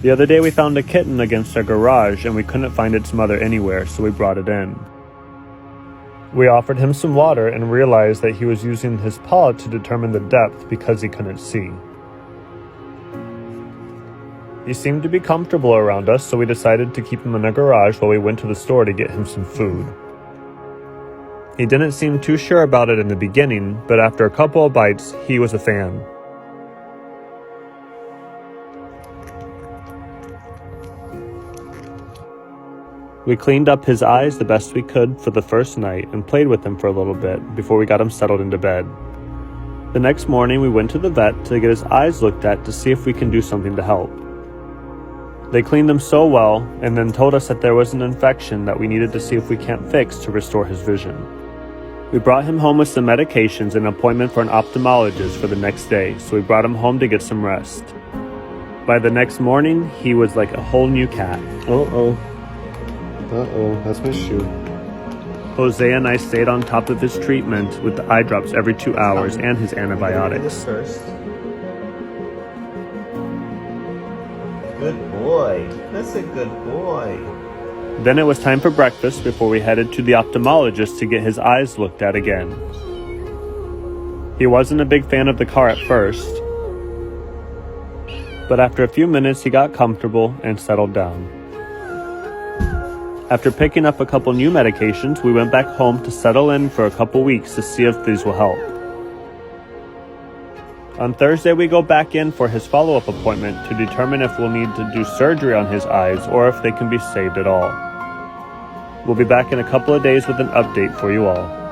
The other day we found a kitten against our garage and we couldn't find its mother anywhere, so we brought it in. We offered him some water and realized that he was using his paw to determine the depth because he couldn't see. He seemed to be comfortable around us, so we decided to keep him in our garage while we went to the store to get him some food. He didn't seem too sure about it in the beginning, but after a couple of bites, he was a fan. We cleaned up his eyes the best we could for the first night and played with him for a little bit before we got him settled into bed. The next morning we went to the vet to get his eyes looked at to see if we can do something to help. They cleaned them so well and then told us that there was an infection that we needed to see if we can't fix to restore his vision. We brought him home with some medications and an appointment for an ophthalmologist for the next day, so we brought him home to get some rest. By the next morning, he was like a whole new cat. That's my shoe. Jose and I stayed on top of his treatment with the eye drops every 2 hours and his antibiotics. Good boy. That's a good boy. Then it was time for breakfast before we headed to the ophthalmologist to get his eyes looked at again. He wasn't a big fan of the car at first, but after a few minutes he got comfortable and settled down. After picking up a couple new medications, we went back home to settle in for a couple weeks to see if these will help. On Thursday, we go back in for his follow-up appointment to determine if we'll need to do surgery on his eyes or if they can be saved at all. We'll be back in a couple of days with an update for you all.